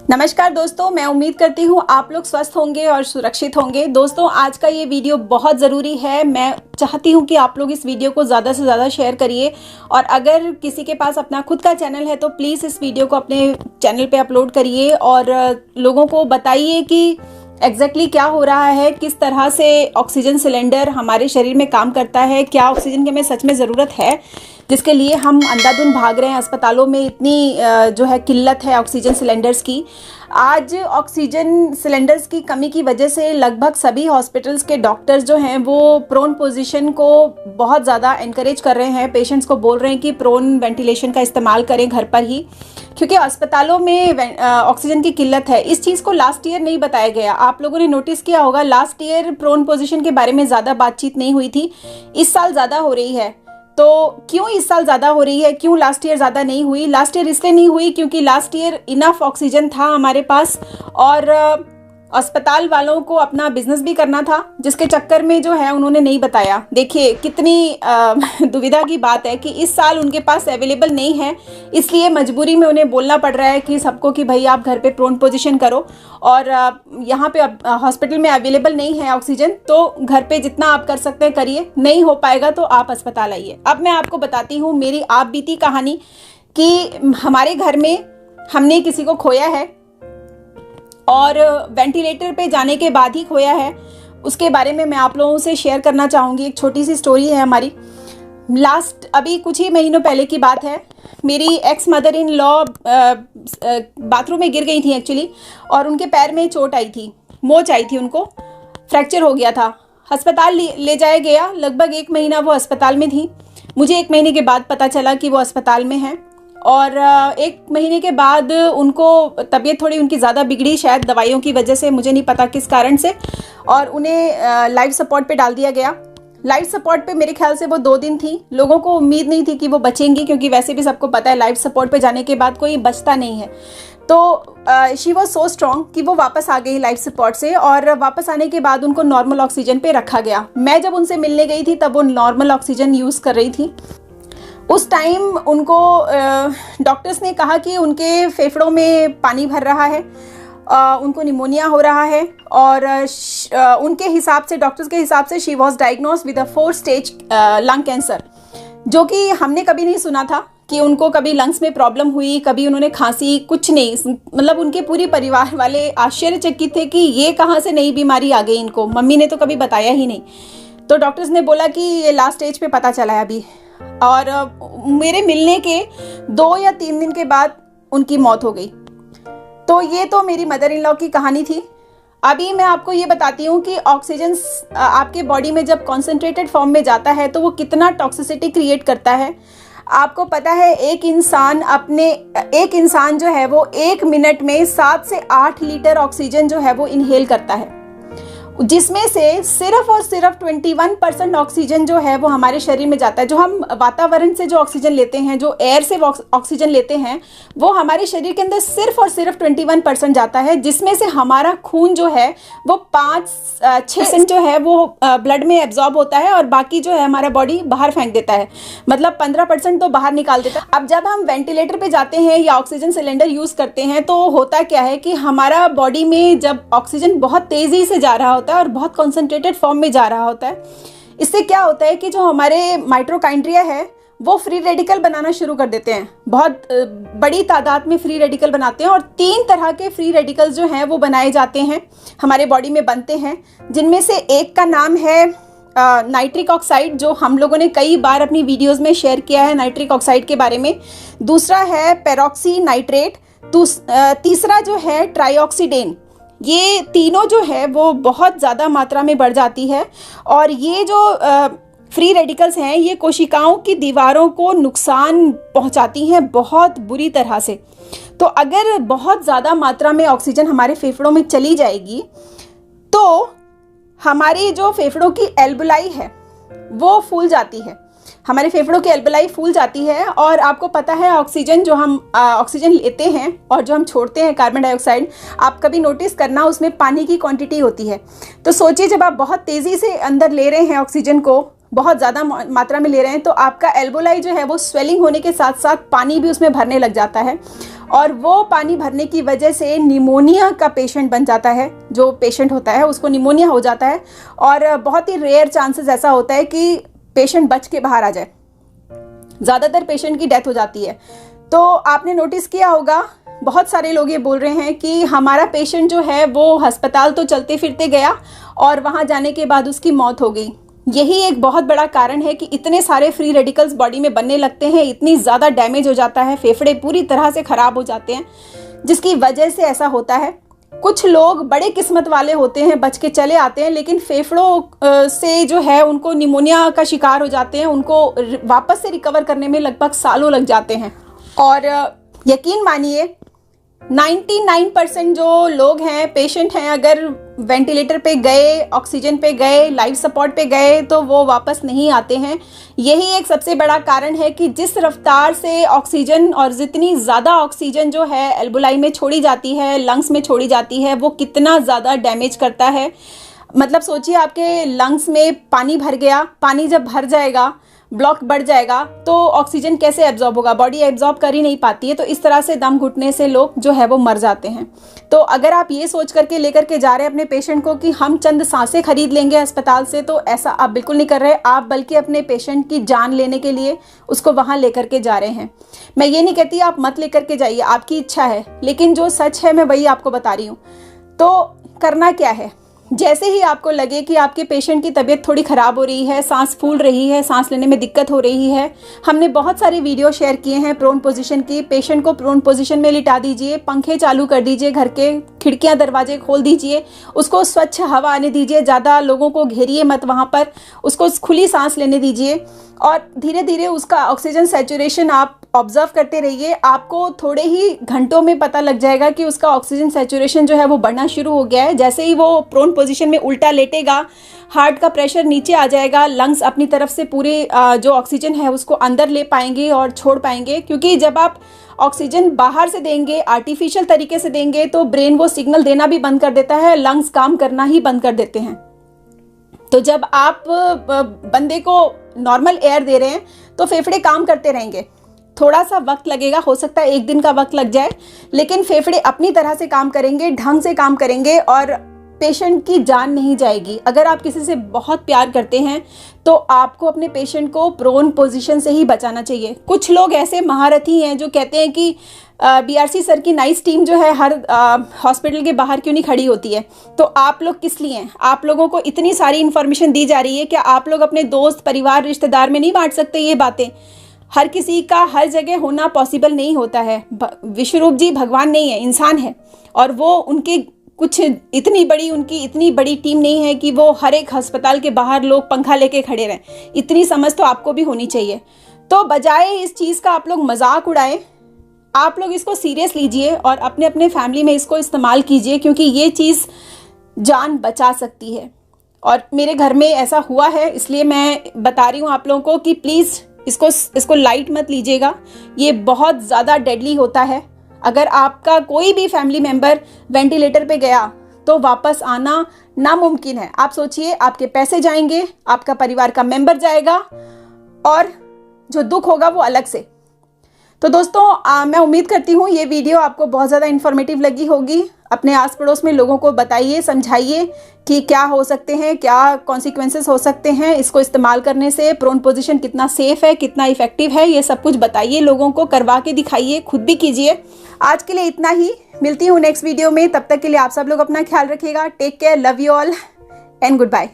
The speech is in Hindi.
नमस्कार दोस्तों, मैं उम्मीद करती हूँ आप लोग स्वस्थ होंगे और सुरक्षित होंगे। दोस्तों, आज का ये वीडियो बहुत ज़रूरी है। मैं चाहती हूँ कि आप लोग इस वीडियो को ज़्यादा से ज़्यादा शेयर करिए और अगर किसी के पास अपना खुद का चैनल है तो प्लीज़ इस वीडियो को अपने चैनल पे अपलोड करिए और लोगों को बताइए कि एग्जैक्टली क्या हो रहा है, किस तरह से ऑक्सीजन सिलेंडर हमारे शरीर में काम करता है, क्या ऑक्सीजन की हमें सच में ज़रूरत है, जिसके लिए हम अंधाधुंध भाग रहे हैं। अस्पतालों में इतनी जो है किल्लत है ऑक्सीजन सिलेंडर्स की। आज ऑक्सीजन सिलेंडर्स की कमी की वजह से लगभग सभी हॉस्पिटल्स के डॉक्टर्स जो हैं वो प्रोन पोजीशन को बहुत ज़्यादा एनकरेज कर रहे हैं। पेशेंट्स को बोल रहे हैं कि प्रोन वेंटिलेशन का इस्तेमाल करें घर पर ही, क्योंकि अस्पतालों में ऑक्सीजन की किल्लत है। इस चीज़ को लास्ट ईयर नहीं बताया गया। आप लोगों ने नोटिस किया होगा, लास्ट ईयर प्रोन पोजीशन के बारे में ज़्यादा बातचीत नहीं हुई थी। इस साल ज़्यादा हो रही है। तो क्यों इस साल ज़्यादा हो रही है, क्यों लास्ट ईयर ज़्यादा नहीं हुई? लास्ट ईयर इसलिए नहीं हुई क्योंकि लास्ट ईयर इनफ ऑक्सीजन था हमारे पास और अस्पताल वालों को अपना बिजनेस भी करना था, जिसके चक्कर में जो है उन्होंने नहीं बताया। देखिए कितनी दुविधा की बात है कि इस साल उनके पास अवेलेबल नहीं है, इसलिए मजबूरी में उन्हें बोलना पड़ रहा है कि सबको कि भाई आप घर पे प्रोन पोजीशन करो और यहाँ पे हॉस्पिटल में अवेलेबल नहीं है ऑक्सीजन, तो घर पे जितना आप कर सकते हैं करिए, नहीं हो पाएगा तो आप अस्पताल आइए। अब मैं आपको बताती हूँ मेरी आप बीती कहानी कि हमारे घर में हमने किसी को खोया है और वेंटिलेटर पे जाने के बाद ही खोया है। उसके बारे में मैं आप लोगों से शेयर करना चाहूँगी। एक छोटी सी स्टोरी है हमारी। अभी कुछ ही महीनों पहले की बात है। मेरी x mother in law bathroom में गिर गई थी एक्चुअली, और उनके पैर में चोट आई थी, मोच आई थी, उनको फ्रैक्चर हो गया था। अस्पताल ले जाया गया। लगभग 1 महीना वो अस्पताल में थी। मुझे 1 महीने के बाद पता चला कि वो अस्पताल में है और 1 महीने के बाद उनको तबीयत थोड़ी उनकी ज़्यादा बिगड़ी, शायद दवाइयों की वजह से, मुझे नहीं पता किस कारण से, और उन्हें लाइफ सपोर्ट पे डाल दिया गया। लाइफ सपोर्ट पे मेरे ख्याल से वो 2 दिन थी। लोगों को उम्मीद नहीं थी कि वो बचेंगी, क्योंकि वैसे भी सबको पता है लाइफ सपोर्ट पे जाने के बाद कोई बचता नहीं है। तो शी वॉज सो स्ट्रॉन्ग कि वो वापस आ गई लाइफ सपोर्ट से, और वापस आने के बाद उनको नॉर्मल ऑक्सीजन पे रखा गया। मैं जब उनसे मिलने गई थी तब वो नॉर्मल ऑक्सीजन यूज़ कर रही थी। उस टाइम उनको डॉक्टर्स ने कहा कि उनके फेफड़ों में पानी भर रहा है, उनको निमोनिया हो रहा है, और उनके हिसाब से, डॉक्टर्स के हिसाब से, she was diagnose with a 4 stage lung cancer, जो कि हमने कभी नहीं सुना था कि उनको कभी लंग्स में प्रॉब्लम हुई, कभी उन्होंने खांसी, कुछ नहीं। मतलब उनके पूरे परिवार वाले आश्चर्यचकित थे कि ये कहाँ से नई बीमारी आ गई इनको, मम्मी ने तो कभी बताया ही नहीं। तो डॉक्टर्स ने बोला कि ये लास्ट स्टेज पे पता चला है अभी, और मेरे मिलने के 2 या 3 दिन के बाद उनकी मौत हो गई। तो ये तो मेरी मदर इन लॉ की कहानी थी। अभी मैं आपको ये बताती हूँ कि ऑक्सीजन आपके बॉडी में जब कॉन्सेंट्रेटेड फॉर्म में जाता है तो वो कितना टॉक्सिसिटी क्रिएट करता है। आपको पता है एक इंसान जो है वो 1 मिनट में 7 से 8 लीटर ऑक्सीजन जो है वो इनहेल करता है, जिसमें से सिर्फ और सिर्फ 21% ऑक्सीजन जो है वो हमारे शरीर में जाता है। जो हम वातावरण से जो ऑक्सीजन लेते हैं, जो एयर से ऑक्सीजन लेते हैं, वो हमारे शरीर के अंदर सिर्फ और सिर्फ 21% जाता है, जिसमें से हमारा खून जो है वो 5-6% जो है वो ब्लड में एब्जॉर्ब होता है, और बाकी जो है हमारा बॉडी बाहर फेंक देता है। मतलब 15% तो बाहर निकाल देता है। अब जब हम वेंटिलेटर पे जाते हैं या ऑक्सीजन सिलेंडर यूज़ करते हैं तो होता क्या है कि हमारा बॉडी में जब ऑक्सीजन बहुत तेज़ी से जा रहा होता है और बहुत कॉन्सेंट्रेटेड फॉर्म में जा रहा होता है, इससे क्या होता है कि जो हमारे माइटोकॉन्ड्रिया है वो फ्री रेडिकल बनाना शुरू कर देते हैं। बहुत बड़ी तादाद में फ्री रेडिकल बनाते हैं, और 3 तरह के फ्री रेडिकल्स जो हैं वो बनाए जाते हैं, हमारे बॉडी में बनते हैं, जिनमें से एक का नाम है नाइट्रिक ऑक्साइड, जो हम लोगों ने कई बार अपनी वीडियोस में शेयर किया है नाइट्रिक ऑक्साइड के बारे में। दूसरा है पेरोक्सी नाइट्रेट, तीसरा जो है ट्राईऑक्सीडेन। ये तीनों जो है वो बहुत ज़्यादा मात्रा में बढ़ जाती है, और ये जो फ्री रेडिकल्स हैं ये कोशिकाओं की दीवारों को नुकसान पहुंचाती हैं बहुत बुरी तरह से। तो अगर बहुत ज़्यादा मात्रा में ऑक्सीजन हमारे फेफड़ों में चली जाएगी तो हमारी जो फेफड़ों की एल्वेलाई है वो फूल जाती है। हमारे फेफड़ों की एल्वेलाई फूल जाती है, और आपको पता है ऑक्सीजन जो हम ऑक्सीजन लेते हैं और जो हम छोड़ते हैं कार्बन डाइऑक्साइड, आप कभी नोटिस करना उसमें पानी की क्वांटिटी होती है। तो सोचिए जब आप बहुत तेज़ी से अंदर ले रहे हैं ऑक्सीजन को, बहुत ज़्यादा मात्रा में ले रहे हैं तो आपका एल्बोलाई जो है वो स्वेलिंग होने के साथ साथ पानी भी उसमें भरने लग जाता है, और वो पानी भरने की वजह से निमोनिया का पेशेंट बन जाता है। जो पेशेंट होता है उसको निमोनिया हो जाता है, और बहुत ही रेयर चांसेस ऐसा होता है कि पेशेंट बच के बाहर आ जाए। ज़्यादातर पेशेंट की डेथ हो जाती है। तो आपने नोटिस किया होगा, बहुत सारे लोग ये बोल रहे हैं कि हमारा पेशेंट जो है वो अस्पताल तो चलते फिरते गया और वहाँ जाने के बाद उसकी मौत हो गई। यही एक बहुत बड़ा कारण है कि इतने सारे फ्री रेडिकल्स बॉडी में बनने लगते हैं, इतनी ज़्यादा डैमेज हो जाता है, फेफड़े पूरी तरह से ख़राब हो जाते हैं, जिसकी वजह से ऐसा होता है। कुछ लोग बड़े किस्मत वाले होते हैं, बच के चले आते हैं, लेकिन फेफड़ों से जो है उनको निमोनिया का शिकार हो जाते हैं। उनको वापस से रिकवर करने में लगभग सालों लग जाते हैं। और यकीन मानिए 99% जो लोग हैं, पेशेंट हैं, अगर वेंटिलेटर पे गए, ऑक्सीजन पे गए, लाइफ सपोर्ट पे गए तो वो वापस नहीं आते हैं। यही एक सबसे बड़ा कारण है कि जिस रफ्तार से ऑक्सीजन, और जितनी ज़्यादा ऑक्सीजन जो है एल्बोलाई में छोड़ी जाती है, लंग्स में छोड़ी जाती है, वो कितना ज़्यादा डैमेज करता है। मतलब सोचिए, आपके लंग्स में पानी भर गया, पानी जब भर जाएगा, ब्लॉक बढ़ जाएगा, तो ऑक्सीजन कैसे एब्जॉर्ब होगा? बॉडी एब्जॉर्ब कर ही नहीं पाती है। तो इस तरह से दम घुटने से लोग जो है वो मर जाते हैं। तो अगर आप ये सोच करके लेकर के जा रहे हैं अपने पेशेंट को कि हम चंद सांसें खरीद लेंगे अस्पताल से, तो ऐसा आप बिल्कुल नहीं कर रहे। आप बल्कि अपने पेशेंट की जान लेने के लिए उसको वहाँ लेकर के जा रहे हैं। मैं ये नहीं कहती आप मत लेकर के जाइए, आपकी इच्छा है, लेकिन जो सच है मैं वही आपको बता रही हूँ। तो करना क्या है, जैसे ही आपको लगे कि आपके पेशेंट की तबीयत थोड़ी ख़राब हो रही है, सांस फूल रही है, सांस लेने में दिक्कत हो रही है, हमने बहुत सारे वीडियो शेयर किए हैं प्रोन पोजीशन की। पेशेंट को प्रोन पोजीशन में लिटा दीजिए, पंखे चालू कर दीजिए, घर के खिड़कियां दरवाजे खोल दीजिए, उसको स्वच्छ हवा आने दीजिए, ज़्यादा लोगों को घेरिए मत वहाँ पर, उसको खुली सांस लेने दीजिए, और धीरे धीरे उसका ऑक्सीजन सैचुरेशन आप ऑब्जर्व करते रहिए। आपको थोड़े ही घंटों में पता लग जाएगा कि उसका ऑक्सीजन सैचुरेशन जो है वो बढ़ना शुरू हो गया है। जैसे ही वो प्रोन पोजीशन में उल्टा लेटेगा, हार्ट का प्रेशर नीचे आ जाएगा, लंग्स अपनी तरफ से पूरे जो ऑक्सीजन है उसको अंदर ले पाएंगे और छोड़ पाएंगे। क्योंकि जब आप ऑक्सीजन बाहर से देंगे, आर्टिफिशियल तरीके से देंगे, तो ब्रेन वो सिग्नल देना भी बंद कर देता है, लंग्स काम करना ही बंद कर देते हैं। तो जब आप बंदे को नॉर्मल एयर दे रहे हैं तो फेफड़े काम करते रहेंगे। थोड़ा सा वक्त लगेगा, हो सकता है 1 दिन का वक्त लग जाए, लेकिन फेफड़े अपनी तरह से काम करेंगे, ढंग से काम करेंगे, और पेशेंट की जान नहीं जाएगी। अगर आप किसी से बहुत प्यार करते हैं तो आपको अपने पेशेंट को प्रोन पोजीशन से ही बचाना चाहिए। कुछ लोग ऐसे महारथी हैं जो कहते हैं कि BRC सर की नाइस टीम जो है हर हॉस्पिटल के बाहर क्यों नहीं खड़ी होती है। तो आप लोग किस लिए हैं? आप लोगों को इतनी सारी इन्फॉर्मेशन दी जा रही है, क्या आप लोग अपने दोस्त, परिवार, रिश्तेदार में नहीं बांट सकते ये बातें? हर किसी का हर जगह होना पॉसिबल नहीं होता है। विश्वरूप जी भगवान नहीं है, इंसान है, और वो उनके कुछ इतनी बड़ी टीम नहीं है कि वो हर एक अस्पताल के बाहर लोग पंखा लेके खड़े रहें। इतनी समझ तो आपको भी होनी चाहिए। तो बजाय इस चीज़ का आप लोग मजाक उड़ाएं, आप लोग इसको सीरियस लीजिए और अपने अपने फैमिली में इसको इस्तेमाल कीजिए, क्योंकि ये चीज़ जान बचा सकती है। और मेरे घर में ऐसा हुआ है, इसलिए मैं बता रही हूँ आप लोगों को कि प्लीज़ इसको लाइट मत लीजिएगा। ये बहुत ज़्यादा डेडली होता है। अगर आपका कोई भी फैमिली मेम्बर वेंटिलेटर पे गया तो वापस आना नामुमकिन है। आप सोचिए, आपके पैसे जाएंगे, आपका परिवार का मेंबर जाएगा, और जो दुख होगा वो अलग से। तो दोस्तों मैं उम्मीद करती हूँ ये वीडियो आपको बहुत ज़्यादा इन्फॉर्मेटिव लगी होगी। अपने आस पड़ोस में लोगों को बताइए, समझाइए कि क्या हो सकते हैं, क्या कॉन्सिक्वेंसेस हो सकते हैं इसको इस्तेमाल करने से, प्रोन पोजीशन कितना सेफ है, कितना इफेक्टिव है, ये सब कुछ बताइए लोगों को, करवा के दिखाइए, खुद भी कीजिए। आज के लिए इतना ही, मिलती हूँ नेक्स्ट वीडियो में। तब तक के लिए आप सब लोग अपना ख्याल रखिएगा। Take care, love you all and good bye.